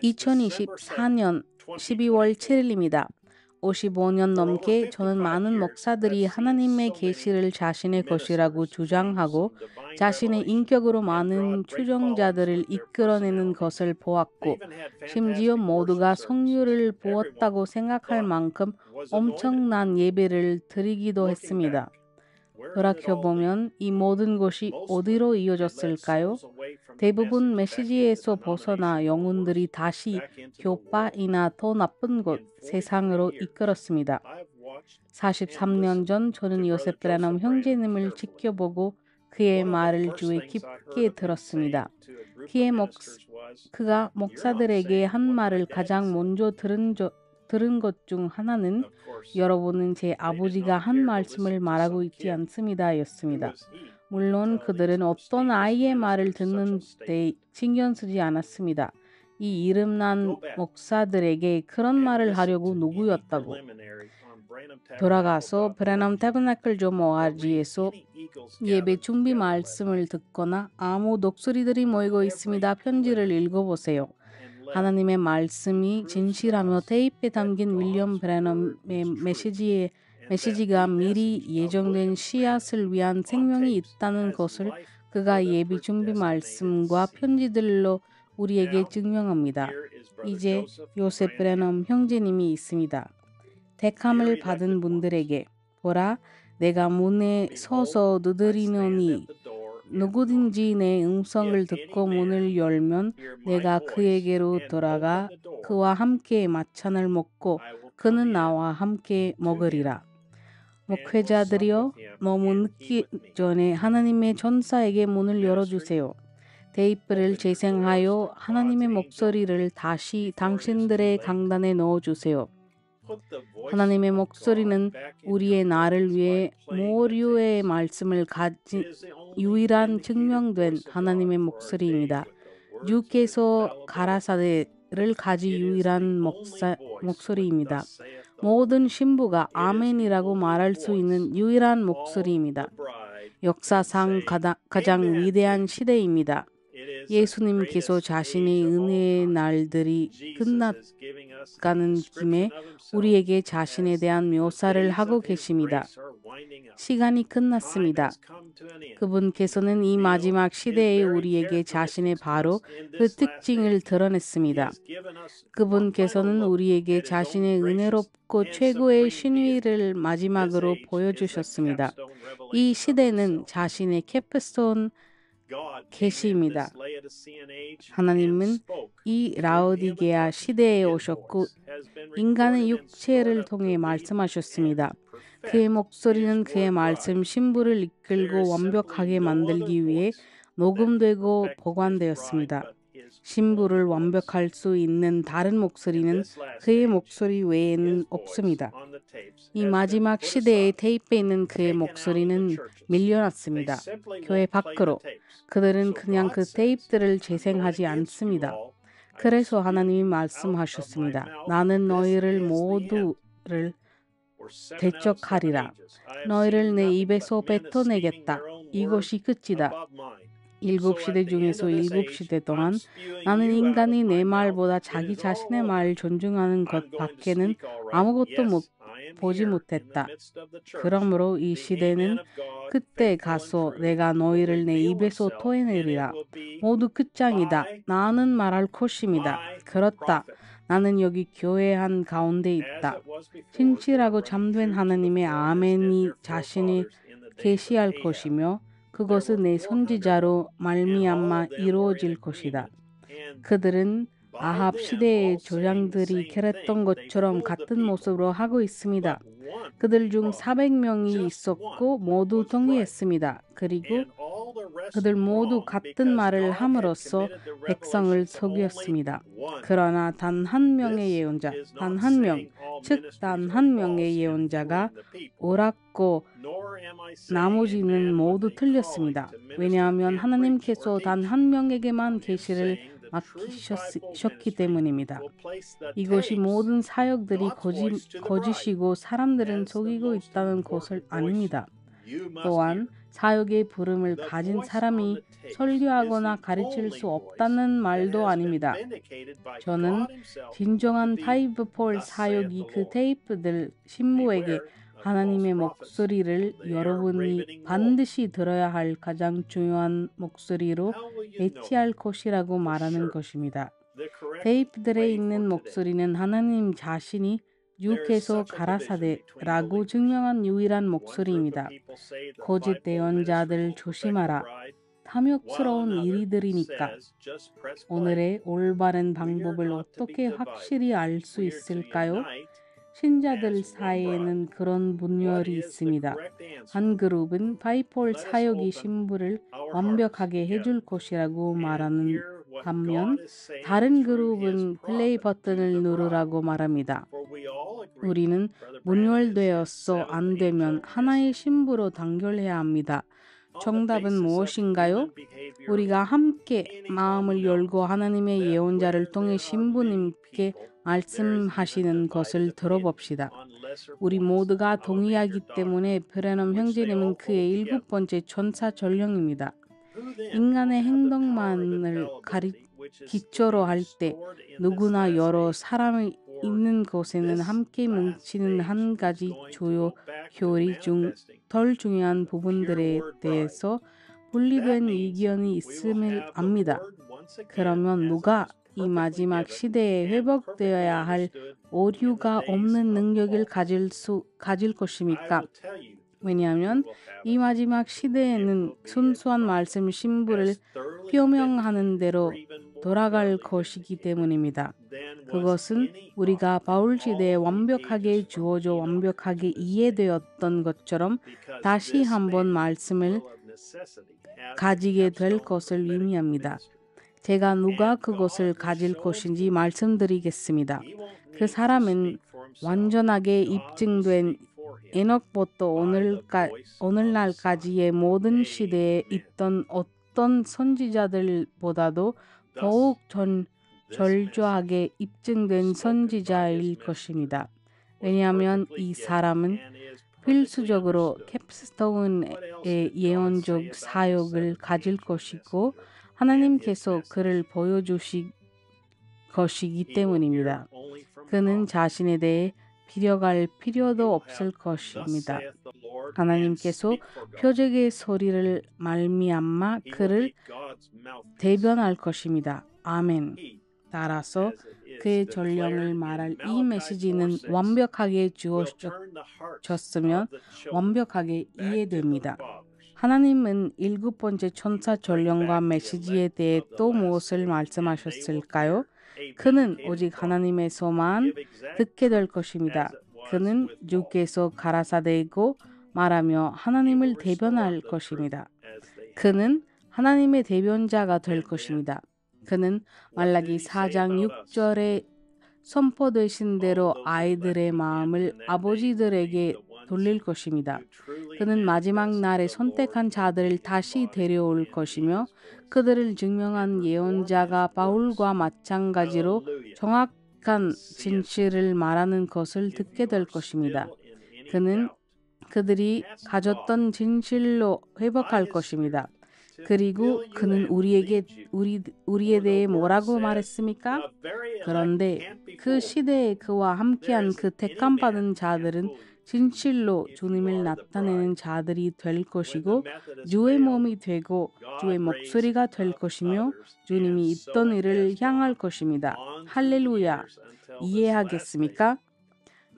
2024년 12월 7일입니다. 55년 넘게 저는 많은 목사들이 하나님의 계시를 자신의 것이라고 주장하고 자신의 인격으로 많은 추종자들을 이끌어내는 것을 보았고, 심지어 모두가 성령을 부었다고 생각할 만큼 엄청난 예배를 드리기도 했습니다. 돌이켜보면 이 모든 것이 어디로 이어졌을까요? 대부분 메시지에서 벗어나 영혼들이 다시 교파이나 더 나쁜 곳, 세상으로 이끌었습니다. 43년 전 저는 요셉 브래넘 형제님을 지켜보고 그의 말을 주에 깊게 들었습니다. 그가 목사들에게 한 말을 가장 먼저 들은 것 중 하나는 여러분은 제 아버지가 한 말씀을 말하고 있지 않습니다 였습니다. 물론 그들은 어떤 아이의 말을 듣는 데 신경 쓰지 않았습니다. 이 이름난 목사들에게 그런 말을 하려고 누구였다고. 돌아가서 브래넘 태버나클 좀 ORG에서 예배 준비 말씀을 듣거나 아무 독수리들이 모이고 있습니다 편지를 읽어보세요. 하나님의 말씀이 진실하며 테이프에 담긴 윌리엄 브래넘의 메시지가 미리 예정된 씨앗을 위한 생명이 있다는 것을 그가 예비 준비 말씀과 편지들로 우리에게 증명합니다. 이제 요셉 브래넘 형제님이 있습니다. 택함을 받은 분들에게 보라, 내가 문에 서서 두드리노니 누구든지 내 음성을 듣고 문을 열면 내가 그에게로 돌아가 그와 함께 마찬을 먹고 그는 나와 함께 먹으리라. 목회자들이여, 너무 늦기 전에 하나님의 전사에게 문을 열어주세요. 테이프를 재생하여 하나님의 목소리를 다시 당신들의 강단에 넣어주세요. 하나님의 목소리는 우리의 나를 위해 모류의 말씀을 가진 유일한 증명된 하나님의 목소리입니다. 주께서 가라사대를 가진 유일한 목소리입니다. 모든 신부가 아멘이라고 말할 수 있는 유일한 목소리입니다. 역사상 가장 위대한 시대입니다. 예수님께서 자신의 은혜의 날들이 끝나가는 김에 우리에게 자신에 대한 묘사를 하고 계십니다. 시간이 끝났습니다. 그분께서는 이 마지막 시대에 우리에게 자신의 바로 그 특징을 드러냈습니다. 그분께서는 우리에게 자신의 은혜롭고 최고의 신위를 마지막으로 보여주셨습니다. 이 시대는 자신의 캡스톤 계시입니다. 하나님은 이 라오디게아 시대에 오셨고 인간의 육체를 통해 말씀하셨습니다. 그의 목소리는 그의 말씀 신부를 이끌고 완벽하게 만들기 위해 녹음되고 보관되었습니다. 신부를 완벽할 수 있는 다른 목소리는 그의 목소리 외에는 없습니다. 이 마지막 시대의 테이프에 있는 그의 목소리는 밀려났습니다. 교회 밖으로. 그들은 그냥 그 테이프들을 재생하지 않습니다. 그래서 하나님이 말씀하셨습니다. 나는 너희를 모두를 대적하리라. 너희를 내 입에서 뱉어내겠다. 이것이 끝이다. 7시대 중에서 7시대 동안 나는 인간이 내 말보다 자기 자신의 말을 존중하는 것 밖에는 아무것도 보지 못했다. 그러므로 이 시대는 그때 가서 내가 너희를 내 입에서 토해내리라. 모두 끝장이다. 나는 말할 것입니다. 그렇다. 나는 여기 교회 한 가운데 있다. 진실하고 참된 하나님의 아멘이 자신이 계시할 것이며 그것은 내 선지자로 말미암아 이루어질 것이다. 그들은 아합 시대의 조상들이 그랬던 것처럼 같은 모습으로 하고 있습니다. 그들 중 400명이 있었고 모두 동의했습니다. 그리고 그들 모두 같은 말을 함으로써 백성을 속였습니다. 그러나 단 한 명의 예언자, 단 한 명, 즉 단 한 명의 예언자가 옳았고 나머지는 모두 틀렸습니다. 왜냐하면 하나님께서 단 한 명에게만 계시를 맡기셨기 때문입니다. 이것이 모든 사역들이 거짓이고 사람들은 속이고 있다는 것을 아닙니다. 또한 사역의 부름을 가진 사람이 설교하거나 가르칠 수 없다는 말도 아닙니다. 저는 진정한 파이브폴 사역이 그 테이프들 신부에게 하나님의 목소리를 여러분이 반드시 들어야 할 가장 중요한 목소리로 매치할 것이라고 말하는 것입니다. 테이프들에 있는 목소리는 하나님 자신이 주께서 가라사대라고 증명한 유일한 목소리입니다. 거짓 대언자들 조심하라. 탐욕스러운 일들이니까. 오늘의 올바른 방법을 어떻게 확실히 알 수 있을까요? 신자들 사이에는 그런 분열이 있습니다. 한 그룹은 파이폴 사역이 신부를 완벽하게 해줄 것이라고 말하는 반면 다른 그룹은 플레이 버튼을 누르라고 말합니다. 우리는 분열되어서 안 되면 하나의 신부로 단결해야 합니다. 정답은 무엇인가요? 우리가 함께 마음을 열고 하나님의 예언자를 통해 신부님께 말씀하시는 것을 들어봅시다. 우리 모두가 동의하기 때문에 브레넘 형제님은 그의 7번째 천사 전령입니다. 인간의 행동만을 기초로 할 때 누구나 여러 사람이 있는 곳에는 함께 뭉치는 한 가지 주요 교리 중 덜 중요한 부분들에 대해서 분리된 의견이 있음을 압니다. 그러면 누가 이 마지막 시대에 회복되어야 할 오류가 없는 능력을 가질 것입니까? 왜냐하면 이 마지막 시대에는 순수한 말씀 신부를 표명하는 대로 돌아갈 것이기 때문입니다. 그것은 우리가 바울 시대에 완벽하게 주어져 완벽하게 이해되었던 것처럼 다시 한번 말씀을 가지게 될 것을 의미합니다. 제가 누가 그것을 가질 것인지 말씀드리겠습니다. 그 사람은 완전하게 입증된 에녹부터 오늘날까지의 모든 시대에 있던 어떤 선지자들보다도 더욱 절저하게 입증된 선지자일 것입니다. 왜냐하면 이 사람은 필수적으로 캡스톤의 예언적 사역을 가질 것이고 하나님께서 그를 보여주실 것이기 때문입니다. 그는 자신에 대해 비려갈 필요도 없을 것입니다. 하나님께서 표적의 소리를 말미암아 그를 대변할 것입니다. 아멘. 따라서 그의 전령을 말할 이 메시지는 완벽하게 주어졌으면 완벽하게 이해됩니다. 하나님은 7번째 천사 전령과 메시지에 대해 또 무엇을 말씀하셨을까요? 그는 오직 하나님에서만 듣게 될 것입니다. 그는 주께서 가라사대고 말하며 하나님을 대변할 것입니다. 그는 하나님의 대변자가 될 것입니다. 그는 말라기 4장 6절에 선포되신 대로 아이들의 마음을 아버지들에게 돌릴 것입니다. 그는 마지막 날에 선택한 자들을 다시 데려올 것이며 그들을 증명한 예언자가 바울과 마찬가지로 정확한 진실을 말하는 것을 듣게 될 것입니다. 그는 그들이 가졌던 진실로 회복할 것입니다. 그리고 그는 우리에 대해 뭐라고 말했습니까? 그런데 그 시대에 그와 함께한 그 택함받은 자들은 진실로 주님을 나타내는 자들이 될 것이고 주의 몸이 되고 주의 목소리가 될 것이며 주님이 있던 일을 향할 것입니다. 할렐루야! 이해하겠습니까?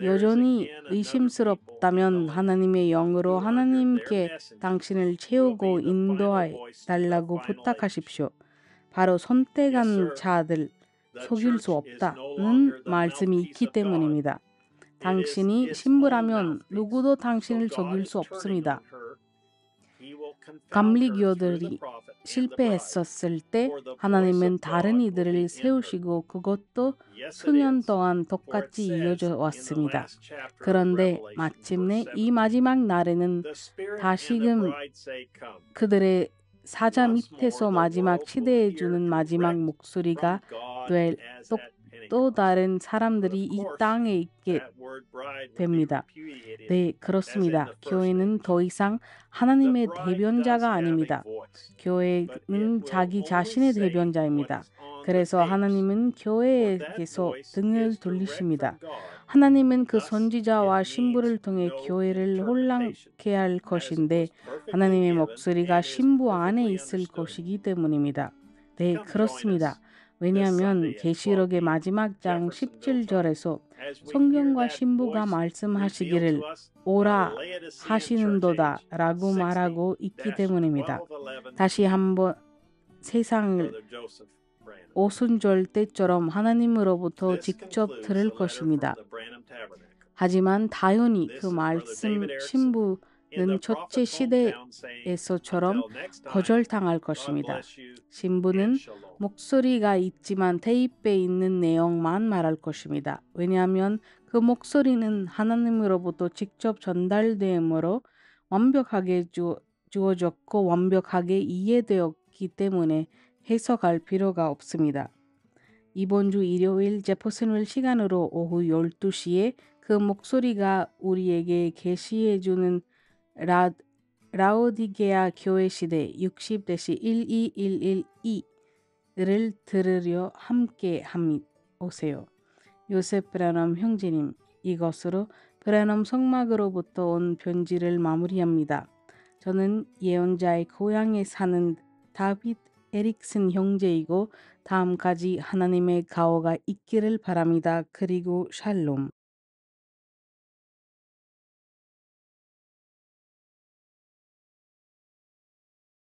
여전히 의심스럽다면 하나님의 영으로 하나님께 당신을 채우고 인도해 달라고 부탁하십시오. 바로 선택한 자들 속일 수 없다는 말씀이 있기 때문입니다. 당신이 신부라면 누구도 당신을 속일 수 없습니다. 감리교들이 실패했었을 때 하나님은 다른 이들을 세우시고 그것도 수년 동안 똑같이 이어져 왔습니다. 그런데 마침내 이 마지막 날에는 다시금 그들의 사자 밑에서 마지막 시대에 주는 마지막 목소리가 될 또 다른 사람들이 이 땅에 있게 됩니다. 네, 그렇습니다. 교회는 더 이상 하나님의 대변자가 아닙니다. 교회는 자기 자신의 대변자입니다. 그래서 하나님은 교회에게서 등을 돌리십니다. 하나님은 그 선지자와 신부를 통해 교회를 혼란케 할 것인데 하나님의 목소리가 신부 안에 있을 것이기 때문입니다. 네, 그렇습니다. 왜냐하면 계시록의 마지막 장 17절에서 성경과 신부가 말씀하시기를 오라 하시는도다 라고 말하고 있기 때문입니다. 다시 한번 세상을 오순절 때처럼 하나님으로부터 직접 들을 것입니다. 하지만 당연히 그 말씀 신부는 첫째 시대에서처럼 거절당할 것입니다. 신부는 목소리가 있지만 테이프에 있는 내용만 말할 것입니다. 왜냐하면 그 목소리는 하나님으로부터 직접 전달되므로 완벽하게 주어졌고 완벽하게 이해되었기 때문에 해석할 필요가 없습니다. 이번 주 일요일 제퍼슨윌 시간으로 오후 12시에 그 목소리가 우리에게 계시해주는 라오디게아 교회 시대 60-12112를 들으려 함께 오세요. 요셉 브래넘 형제님, 이것으로 브래넘 성막으로부터 온 편지를 마무리합니다. 저는 예언자의 고향에 사는 다빗 에릭슨 형제이고 다음까지 하나님의 가호가 있기를 바랍니다. 그리고 샬롬.